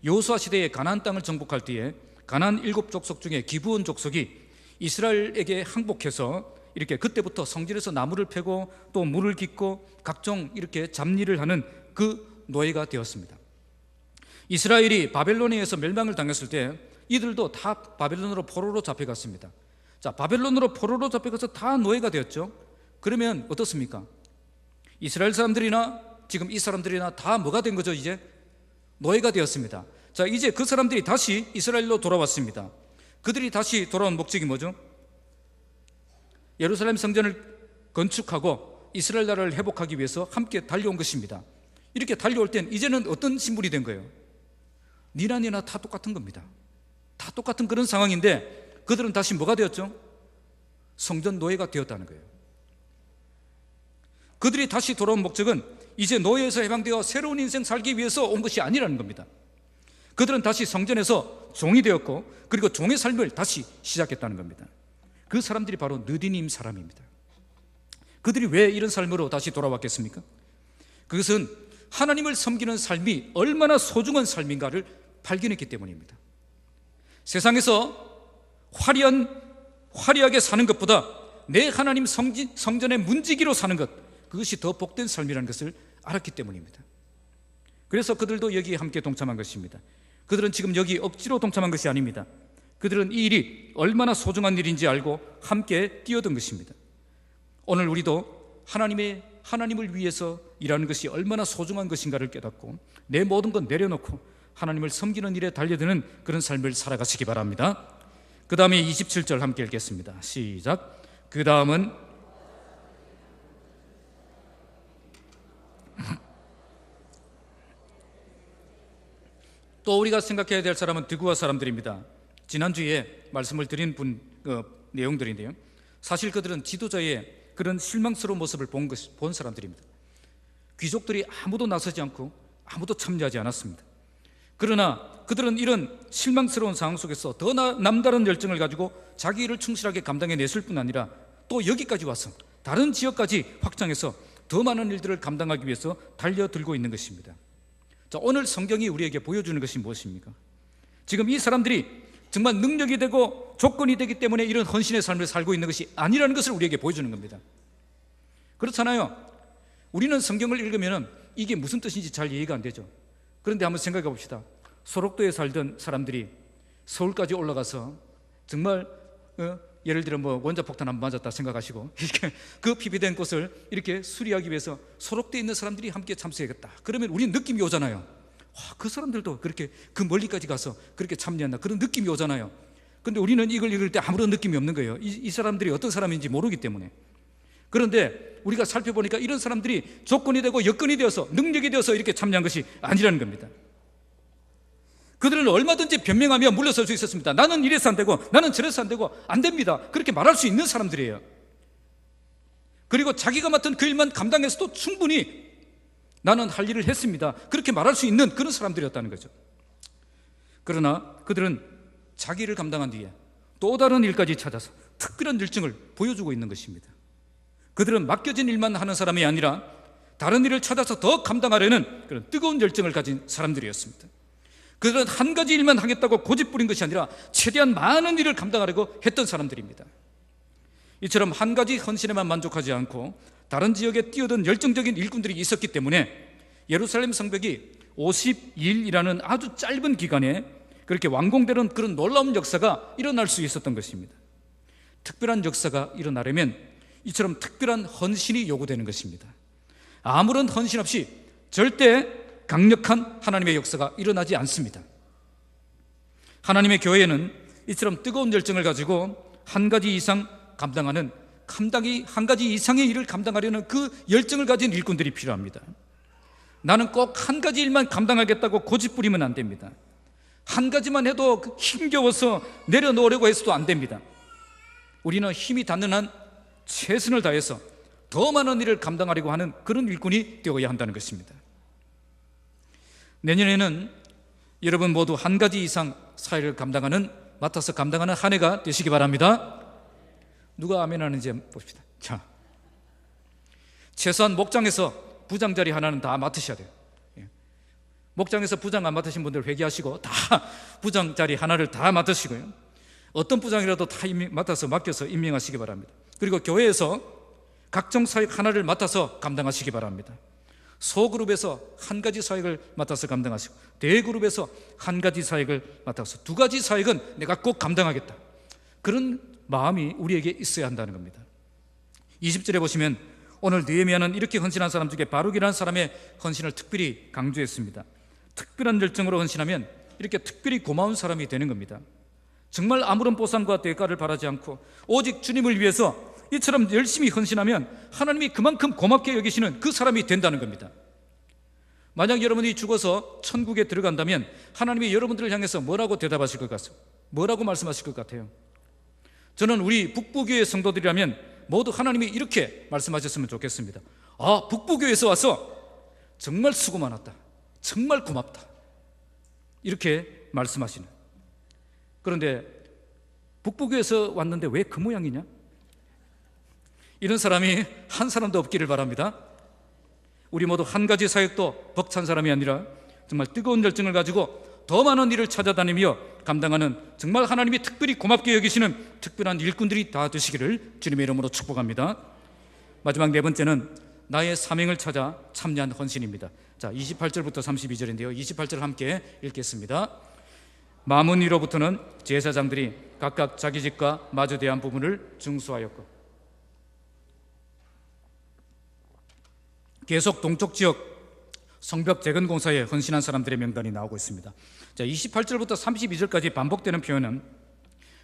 여호수아 시대에 가나안 땅을 정복할 때에 가나안 7족속 중에 기브온 족속이 이스라엘에게 항복해서 이렇게 그때부터 성전에서 나무를 패고 또 물을 깃고 각종 이렇게 잡일을 하는 그 노예가 되었습니다. 이스라엘이 바벨론에 의해서 멸망을 당했을 때 이들도 다 바벨론으로 포로로 잡혀갔습니다. 자, 바벨론으로 포로로 잡혀가서 다 노예가 되었죠. 그러면 어떻습니까? 이스라엘 사람들이나 지금 이 사람들이나 다 뭐가 된 거죠? 이제 노예가 되었습니다. 자, 이제 그 사람들이 다시 이스라엘로 돌아왔습니다. 그들이 다시 돌아온 목적이 뭐죠? 예루살렘 성전을 건축하고 이스라엘 나라를 회복하기 위해서 함께 달려온 것입니다. 이렇게 달려올 땐 이제는 어떤 신분이 된 거예요? 니나 다 똑같은 겁니다. 다 똑같은 그런 상황인데 그들은 다시 뭐가 되었죠? 성전 노예가 되었다는 거예요. 그들이 다시 돌아온 목적은 이제 노예에서 해방되어 새로운 인생 살기 위해서 온 것이 아니라는 겁니다. 그들은 다시 성전에서 종이 되었고 그리고 종의 삶을 다시 시작했다는 겁니다. 그 사람들이 바로 느디님 사람입니다. 그들이 왜 이런 삶으로 다시 돌아왔겠습니까? 그것은 하나님을 섬기는 삶이 얼마나 소중한 삶인가를 발견했기 때문입니다. 세상에서 화려하게 사는 것보다 내 하나님 성전의 문지기로 사는 것, 그것이 더 복된 삶이라는 것을 알았기 때문입니다. 그래서 그들도 여기에 함께 동참한 것입니다. 그들은 지금 여기 억지로 동참한 것이 아닙니다. 그들은 이 일이 얼마나 소중한 일인지 알고 함께 뛰어든 것입니다. 오늘 우리도 하나님을 위해서 일하는 것이 얼마나 소중한 것인가를 깨닫고 내 모든 것 내려놓고 하나님을 섬기는 일에 달려드는 그런 삶을 살아가시기 바랍니다. 그 다음에 27절 함께 읽겠습니다. 시작. 그 다음은 또 우리가 생각해야 될 사람은 드구와 사람들입니다. 지난주에 말씀을 드린 내용들인데요, 사실 그들은 지도자의 그런 실망스러운 모습을 본 사람들입니다. 귀족들이 아무도 나서지 않고 아무도 참여하지 않았습니다. 그러나 그들은 이런 실망스러운 상황 속에서 더 남다른 열정을 가지고 자기 일을 충실하게 감당해냈을 뿐 아니라 또 여기까지 와서 다른 지역까지 확장해서 더 많은 일들을 감당하기 위해서 달려들고 있는 것입니다. 자, 오늘 성경이 우리에게 보여주는 것이 무엇입니까? 지금 이 사람들이 정말 능력이 되고 조건이 되기 때문에 이런 헌신의 삶을 살고 있는 것이 아니라는 것을 우리에게 보여주는 겁니다. 그렇잖아요. 우리는 성경을 읽으면 이게 무슨 뜻인지 잘 이해가 안 되죠. 그런데 한번 생각해 봅시다. 소록도에 살던 사람들이 서울까지 올라가서 정말 예를 들어 원자폭탄 한 번 맞았다 생각하시고 이렇게 그 피비된 곳을 이렇게 수리하기 위해서 소록도에 있는 사람들이 함께 참석했다. 그러면 우리는 느낌이 오잖아요. 와, 그 사람들도 그렇게 그 멀리까지 가서 그렇게 참여한다, 그런 느낌이 오잖아요. 근데 우리는 이걸 읽을 때 아무런 느낌이 없는 거예요. 이 사람들이 어떤 사람인지 모르기 때문에. 그런데 우리가 살펴보니까 이런 사람들이 조건이 되고 여건이 되어서 능력이 되어서 이렇게 참여한 것이 아니라는 겁니다. 그들은 얼마든지 변명하며 물러설 수 있었습니다. 나는 이래서 안 되고 나는 저래서 안 되고 안 됩니다. 그렇게 말할 수 있는 사람들이에요. 그리고 자기가 맡은 그 일만 감당해서도 충분히 나는 할 일을 했습니다. 그렇게 말할 수 있는 그런 사람들이었다는 거죠. 그러나 그들은 자기를 감당한 뒤에 또 다른 일까지 찾아서 특별한 열정을 보여주고 있는 것입니다. 그들은 맡겨진 일만 하는 사람이 아니라 다른 일을 찾아서 더 감당하려는 그런 뜨거운 열정을 가진 사람들이었습니다. 그들은 한 가지 일만 하겠다고 고집부린 것이 아니라 최대한 많은 일을 감당하려고 했던 사람들입니다. 이처럼 한 가지 헌신에만 만족하지 않고 다른 지역에 뛰어든 열정적인 일꾼들이 있었기 때문에 예루살렘 성벽이 50일이라는 아주 짧은 기간에 그렇게 완공되는 그런 놀라운 역사가 일어날 수 있었던 것입니다. 특별한 역사가 일어나려면 이처럼 특별한 헌신이 요구되는 것입니다. 아무런 헌신 없이 절대 강력한 하나님의 역사가 일어나지 않습니다. 하나님의 교회에는 이처럼 뜨거운 열정을 가지고 한 가지 이상 감당하는 한 가지 이상의 일을 감당하려는 그 열정을 가진 일꾼들이 필요합니다. 나는 꼭 한 가지 일만 감당하겠다고 고집부리면 안 됩니다. 한 가지만 해도 힘겨워서 내려놓으려고 해서도 안 됩니다. 우리는 힘이 닿는 한 최선을 다해서 더 많은 일을 감당하려고 하는 그런 일꾼이 되어야 한다는 것입니다. 내년에는 여러분 모두 한 가지 이상 사회를 맡아서 감당하는 한 해가 되시기 바랍니다. 누가 아멘 하는지 봅시다. 자, 최소한 목장에서 부장 자리 하나는 다 맡으셔야 돼요. 목장에서 부장 안 맡으신 분들 회개하시고 다 부장 자리 하나를 다 맡으시고요. 어떤 부장이라도 다 맡겨서 임명하시기 바랍니다. 그리고 교회에서 각종 사역 하나를 맡아서 감당하시기 바랍니다. 소그룹에서 한 가지 사역을 맡아서 감당하시고 대그룹에서 한 가지 사역을 맡아서 두 가지 사역은 내가 꼭 감당하겠다. 그런 마음이 우리에게 있어야 한다는 겁니다. 20절에 보시면 오늘 느헤미야는 이렇게 헌신한 사람 중에 바룩이라는 사람의 헌신을 특별히 강조했습니다. 특별한 열정으로 헌신하면 이렇게 특별히 고마운 사람이 되는 겁니다. 정말 아무런 보상과 대가를 바라지 않고 오직 주님을 위해서 이처럼 열심히 헌신하면 하나님이 그만큼 고맙게 여기시는 그 사람이 된다는 겁니다. 만약 여러분이 죽어서 천국에 들어간다면 하나님이 여러분들을 향해서 뭐라고 대답하실 것 같아요? 뭐라고 말씀하실 것 같아요? 저는 우리 북부교회 성도들이라면 모두 하나님이 이렇게 말씀하셨으면 좋겠습니다. 북부교회에서 와서 정말 수고 많았다, 정말 고맙다, 이렇게 말씀하시는. 그런데 북부교회에서 왔는데 왜 그 모양이냐? 이런 사람이 한 사람도 없기를 바랍니다. 우리 모두 한 가지 사역도 벅찬 사람이 아니라 정말 뜨거운 열정을 가지고 더 많은 일을 찾아다니며 감당하는 정말 하나님이 특별히 고맙게 여기시는 특별한 일꾼들이 다 되시기를 주님의 이름으로 축복합니다. 마지막 네 번째는 나의 사명을 찾아 참여한 헌신입니다. 자, 28절부터 32절인데요 28절 함께 읽겠습니다. 마문 위로부터는 제사장들이 각각 자기 집과 마주 대한 부분을 중수하였고 계속 동쪽 지역 성벽 재건 공사에 헌신한 사람들의 명단이 나오고 있습니다. 자, 28절부터 32절까지 반복되는 표현은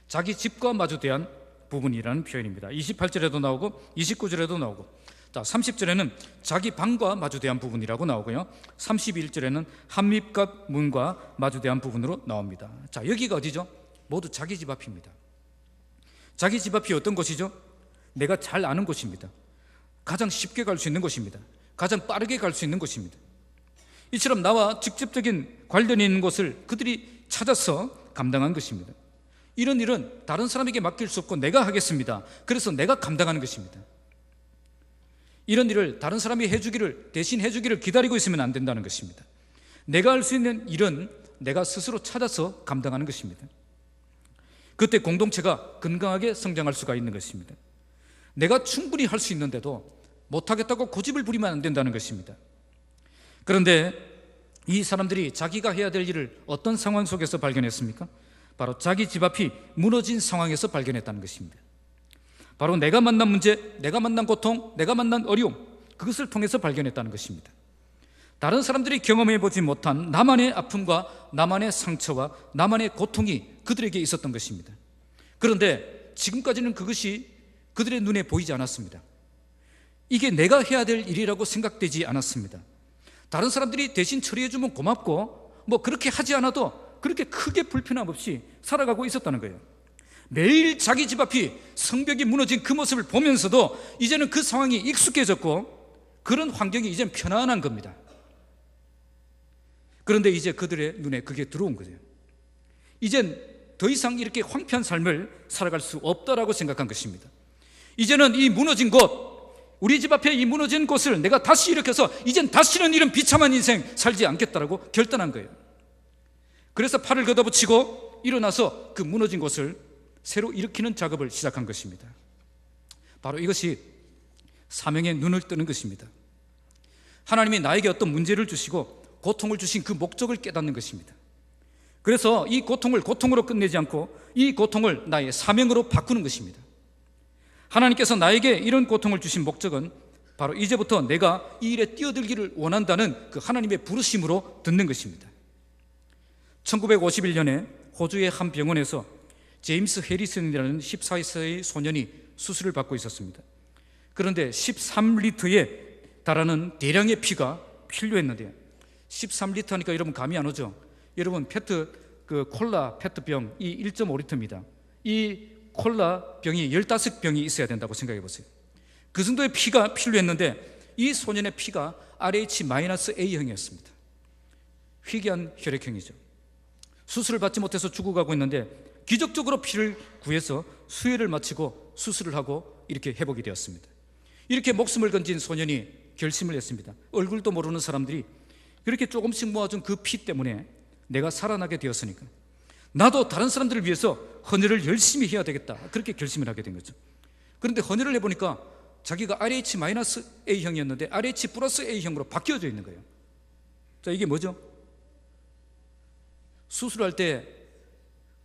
자기 집과 마주 대한 부분이라는 표현입니다. 28절에도 나오고 29절에도 나오고, 자, 30절에는 자기 방과 마주 대한 부분이라고 나오고요, 31절에는 한밑과 문과 마주 대한 부분으로 나옵니다. 자, 여기가 어디죠? 모두 자기 집 앞입니다. 자기 집 앞이 어떤 곳이죠? 내가 잘 아는 곳입니다. 가장 쉽게 갈 수 있는 곳입니다. 가장 빠르게 갈 수 있는 곳입니다. 이처럼 나와 직접적인 관련이 있는 곳을 그들이 찾아서 감당한 것입니다. 이런 일은 다른 사람에게 맡길 수 없고 내가 하겠습니다. 그래서 내가 감당하는 것입니다. 이런 일을 다른 사람이 대신 해주기를 기다리고 있으면 안 된다는 것입니다. 내가 할 수 있는 일은 내가 스스로 찾아서 감당하는 것입니다. 그때 공동체가 건강하게 성장할 수가 있는 것입니다. 내가 충분히 할 수 있는데도 못하겠다고 고집을 부리면 안 된다는 것입니다. 그런데 이 사람들이 자기가 해야 될 일을 어떤 상황 속에서 발견했습니까? 바로 자기 집 앞이 무너진 상황에서 발견했다는 것입니다. 바로 내가 만난 문제, 내가 만난 고통, 내가 만난 어려움, 그것을 통해서 발견했다는 것입니다. 다른 사람들이 경험해보지 못한 나만의 아픔과 나만의 상처와 나만의 고통이 그들에게 있었던 것입니다. 그런데 지금까지는 그것이 그들의 눈에 보이지 않았습니다. 이게 내가 해야 될 일이라고 생각되지 않았습니다. 다른 사람들이 대신 처리해주면 고맙고 뭐 그렇게 하지 않아도 그렇게 크게 불편함 없이 살아가고 있었다는 거예요. 매일 자기 집 앞이 성벽이 무너진 그 모습을 보면서도 이제는 그 상황이 익숙해졌고 그런 환경이 이젠 편안한 겁니다. 그런데 이제 그들의 눈에 그게 들어온 거죠. 이젠 더 이상 이렇게 황폐한 삶을 살아갈 수 없다라고 생각한 것입니다. 이제는 이 무너진 곳, 우리 집 앞에 이 무너진 곳을 내가 다시 일으켜서 이젠 다시는 이런 비참한 인생 살지 않겠다라고 결단한 거예요. 그래서 팔을 걷어붙이고 일어나서 그 무너진 곳을 새로 일으키는 작업을 시작한 것입니다. 바로 이것이 사명의 눈을 뜨는 것입니다. 하나님이 나에게 어떤 문제를 주시고 고통을 주신 그 목적을 깨닫는 것입니다. 그래서 이 고통을 고통으로 끝내지 않고 이 고통을 나의 사명으로 바꾸는 것입니다. 하나님께서 나에게 이런 고통을 주신 목적은 바로 이제부터 내가 이 일에 뛰어들기를 원한다는 그 하나님의 부르심으로 듣는 것입니다. 1951년에 호주의 한 병원에서 제임스 해리슨이라는 14세의 소년이 수술을 받고 있었습니다. 그런데 13리터에 달하는 대량의 피가 필요했는데요. 13리터 하니까 여러분 감이 안 오죠? 여러분 콜라 페트병 이 1.5리터입니다. 이 콜라 병이 15병이 있어야 된다고 생각해 보세요. 그 정도의 피가 필요했는데 이 소년의 피가 RH-A형이었습니다. 희귀한 혈액형이죠. 수술을 받지 못해서 죽어가고 있는데 기적적으로 피를 구해서 수혈을 마치고 수술을 하고 이렇게 회복이 되었습니다. 이렇게 목숨을 건진 소년이 결심을 했습니다. 얼굴도 모르는 사람들이 그렇게 조금씩 모아준 그 피 때문에 내가 살아나게 되었으니까 나도 다른 사람들을 위해서 헌혈을 열심히 해야 되겠다, 그렇게 결심을 하게 된 거죠. 그런데 헌혈을 해보니까 자기가 RH-A형이었는데 RH+A형으로 바뀌어져 있는 거예요. 자, 이게 뭐죠? 수술할 때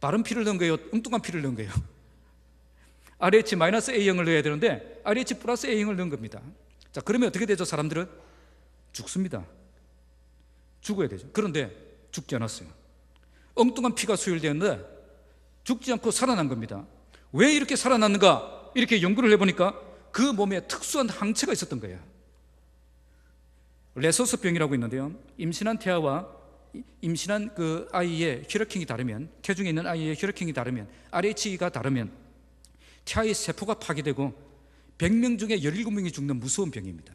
바른 피를 넣은 거예요? 엉뚱한 피를 넣은 거예요? RH-A형을 넣어야 되는데 RH+A형을 넣은 겁니다. 자, 그러면 어떻게 되죠? 사람들은 죽습니다. 죽어야 되죠. 그런데 죽지 않았어요. 엉뚱한 피가 수혈되었는데 죽지 않고 살아난 겁니다. 왜 이렇게 살아났는가? 이렇게 연구를 해보니까 그 몸에 특수한 항체가 있었던 거예요. 레소스병이라고 있는데요, 임신한 태아와 임신한 그 아이의 혈액형이 다르면, 태중에 있는 아이의 혈액형이 다르면, RH가 다르면 태아의 세포가 파괴되고 100명 중에 17명이 죽는 무서운 병입니다.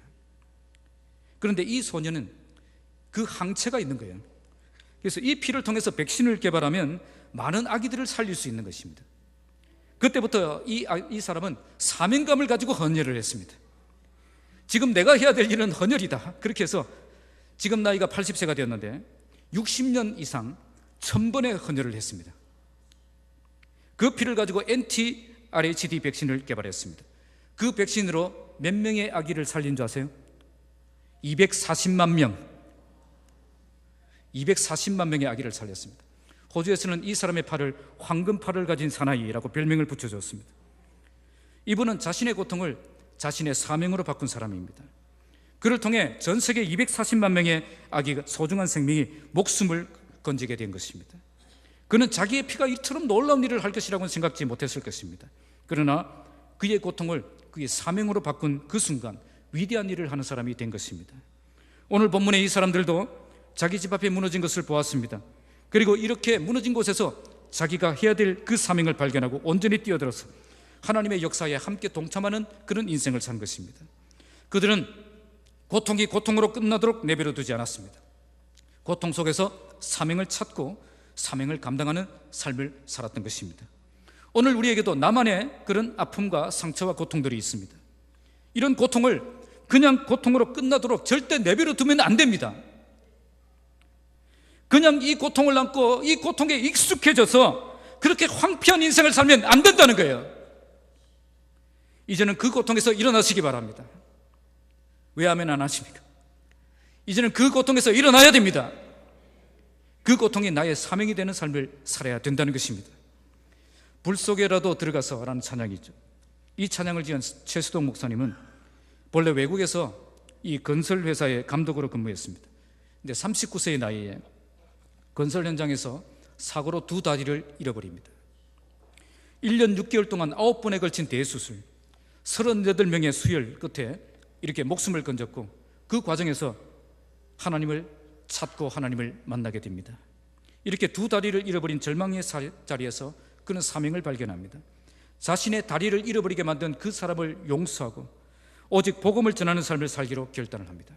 그런데 이 소년은 그 항체가 있는 거예요. 그래서 이 피를 통해서 백신을 개발하면 많은 아기들을 살릴 수 있는 것입니다. 그때부터 이 사람은 사명감을 가지고 헌혈을 했습니다. 지금 내가 해야 될 일은 헌혈이다. 그렇게 해서 지금 나이가 80세가 되었는데 60년 이상 1000번의 헌혈을 했습니다. 그 피를 가지고 anti-RHD 백신을 개발했습니다. 그 백신으로 몇 명의 아기를 살린 줄 아세요? 240만 명. 240만 명의 아기를 살렸습니다. 호주에서는 이 사람의 팔을 황금팔을 가진 사나이라고 별명을 붙여줬습니다. 이분은 자신의 고통을 자신의 사명으로 바꾼 사람입니다. 그를 통해 전 세계 240만 명의 아기가, 소중한 생명이 목숨을 건지게 된 것입니다. 그는 자기의 피가 이처럼 놀라운 일을 할 것이라고는 생각지 못했을 것입니다. 그러나 그의 고통을 그의 사명으로 바꾼 그 순간 위대한 일을 하는 사람이 된 것입니다. 오늘 본문의 이 사람들도 자기 집 앞에 무너진 것을 보았습니다. 그리고 이렇게 무너진 곳에서 자기가 해야 될 그 사명을 발견하고 온전히 뛰어들어서 하나님의 역사에 함께 동참하는 그런 인생을 산 것입니다. 그들은 고통이 고통으로 끝나도록 내버려 두지 않았습니다. 고통 속에서 사명을 찾고 사명을 감당하는 삶을 살았던 것입니다. 오늘 우리에게도 나만의 그런 아픔과 상처와 고통들이 있습니다. 이런 고통을 그냥 고통으로 끝나도록 절대 내버려 두면 안 됩니다. 그냥 이 고통을 안고 이 고통에 익숙해져서 그렇게 황폐한 인생을 살면 안 된다는 거예요. 이제는 그 고통에서 일어나시기 바랍니다. 왜 아멘 안 하십니까? 이제는 그 고통에서 일어나야 됩니다. 그 고통이 나의 사명이 되는 삶을 살아야 된다는 것입니다. 불 속에라도 들어가서 라는 찬양이 있죠. 이 찬양을 지은 최수동 목사님은 본래 외국에서 이 건설회사의 감독으로 근무했습니다. 근데 39세의 나이에 건설 현장에서 사고로 두 다리를 잃어버립니다. 1년 6개월 동안 9번에 걸친 대수술, 38명의 수혈 끝에 이렇게 목숨을 건졌고, 그 과정에서 하나님을 찾고 하나님을 만나게 됩니다. 이렇게 두 다리를 잃어버린 절망의 자리에서 그는 사명을 발견합니다. 자신의 다리를 잃어버리게 만든 그 사람을 용서하고 오직 복음을 전하는 삶을 살기로 결단을 합니다.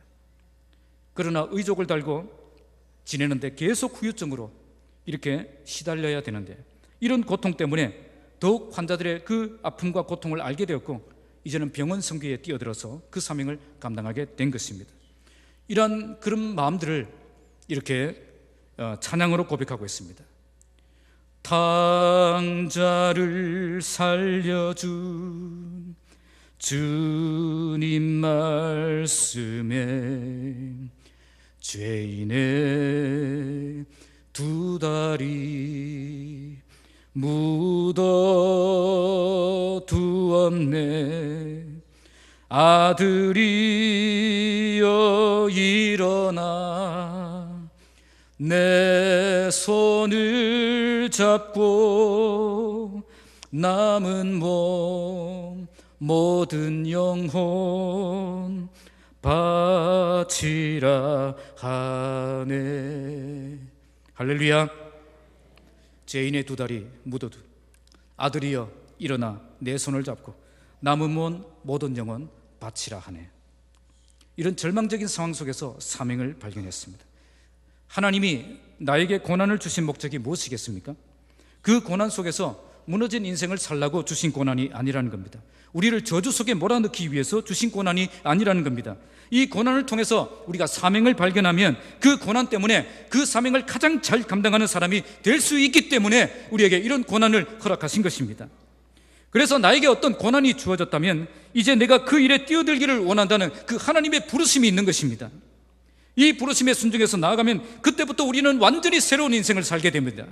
그러나 의족을 달고 지내는데 계속 후유증으로 이렇게 시달려야 되는데, 이런 고통 때문에 더욱 환자들의 그 아픔과 고통을 알게 되었고, 이제는 병원 선교에 뛰어들어서 그 사명을 감당하게 된 것입니다. 이러한 그런 마음들을 이렇게 찬양으로 고백하고 있습니다. 당자를 살려준 주님 말씀에 죄인의 두 다리 묻어 두었네. 아들이여 일어나 내 손을 잡고 남은 몸 모든 영혼 바치라 하네. 할렐루야. 죄인의 두 다리 묻어두 아들이여 일어나 내 손을 잡고 남은 몸 모든 영혼 바치라 하네. 이런 절망적인 상황 속에서 사명을 발견했습니다. 하나님이 나에게 고난을 주신 목적이 무엇이겠습니까? 그 고난 속에서 무너진 인생을 살라고 주신 고난이 아니라는 겁니다. 우리를 저주 속에 몰아넣기 위해서 주신 고난이 아니라는 겁니다. 이 고난을 통해서 우리가 사명을 발견하면 그 고난 때문에 그 사명을 가장 잘 감당하는 사람이 될 수 있기 때문에 우리에게 이런 고난을 허락하신 것입니다. 그래서 나에게 어떤 고난이 주어졌다면 이제 내가 그 일에 뛰어들기를 원한다는 그 하나님의 부르심이 있는 것입니다. 이 부르심에 순종해서 나아가면 그때부터 우리는 완전히 새로운 인생을 살게 됩니다.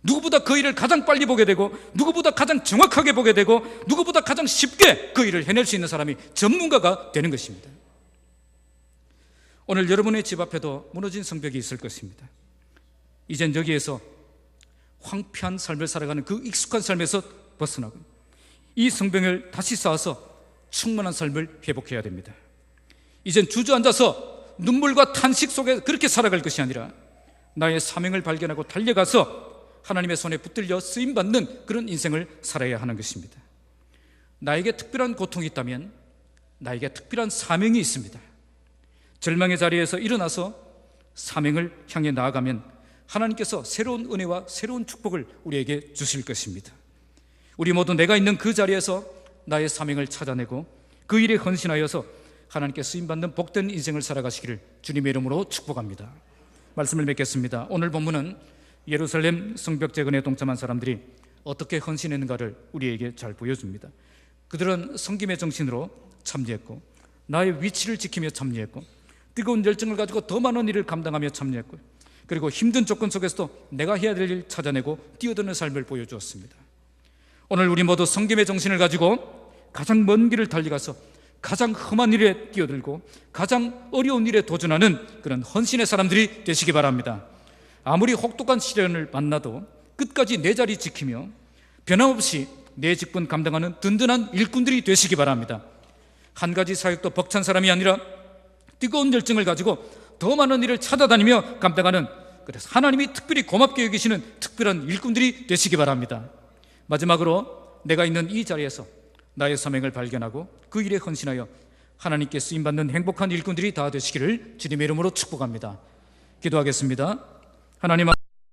누구보다 그 일을 가장 빨리 보게 되고, 누구보다 가장 정확하게 보게 되고, 누구보다 가장 쉽게 그 일을 해낼 수 있는 사람이 전문가가 되는 것입니다. 오늘 여러분의 집 앞에도 무너진 성벽이 있을 것입니다. 이젠 여기에서 황폐한 삶을 살아가는 그 익숙한 삶에서 벗어나고 이 성벽을 다시 쌓아서 충만한 삶을 회복해야 됩니다. 이젠 주저앉아서 눈물과 탄식 속에 그렇게 살아갈 것이 아니라 나의 사명을 발견하고 달려가서 하나님의 손에 붙들려 쓰임받는 그런 인생을 살아야 하는 것입니다. 나에게 특별한 고통이 있다면 나에게 특별한 사명이 있습니다. 절망의 자리에서 일어나서 사명을 향해 나아가면 하나님께서 새로운 은혜와 새로운 축복을 우리에게 주실 것입니다. 우리 모두 내가 있는 그 자리에서 나의 사명을 찾아내고 그 일에 헌신하여서 하나님께 쓰임받는 복된 인생을 살아가시기를 주님의 이름으로 축복합니다. 말씀을 맺겠습니다. 오늘 본문은 예루살렘 성벽 재건에 동참한 사람들이 어떻게 헌신했는가를 우리에게 잘 보여줍니다. 그들은 섬김의 정신으로 참여했고, 나의 위치를 지키며 참여했고, 뜨거운 열정을 가지고 더 많은 일을 감당하며 참여했고, 그리고 힘든 조건 속에서도 내가 해야 될 일 찾아내고 뛰어드는 삶을 보여주었습니다. 오늘 우리 모두 섬김의 정신을 가지고 가장 먼 길을 달려가서 가장 험한 일에 뛰어들고 가장 어려운 일에 도전하는 그런 헌신의 사람들이 되시기 바랍니다. 아무리 혹독한 시련을 만나도 끝까지 내 자리 지키며 변함없이 내 직분 감당하는 든든한 일꾼들이 되시기 바랍니다. 한 가지 사역도 벅찬 사람이 아니라 뜨거운 열정을 가지고 더 많은 일을 찾아다니며 감당하는, 그래서 하나님이 특별히 고맙게 여기시는 특별한 일꾼들이 되시기 바랍니다. 마지막으로 내가 있는 이 자리에서 나의 사명을 발견하고 그 일에 헌신하여 하나님께 쓰임받는 행복한 일꾼들이 다 되시기를 주님의 이름으로 축복합니다. 기도하겠습니다. 하나님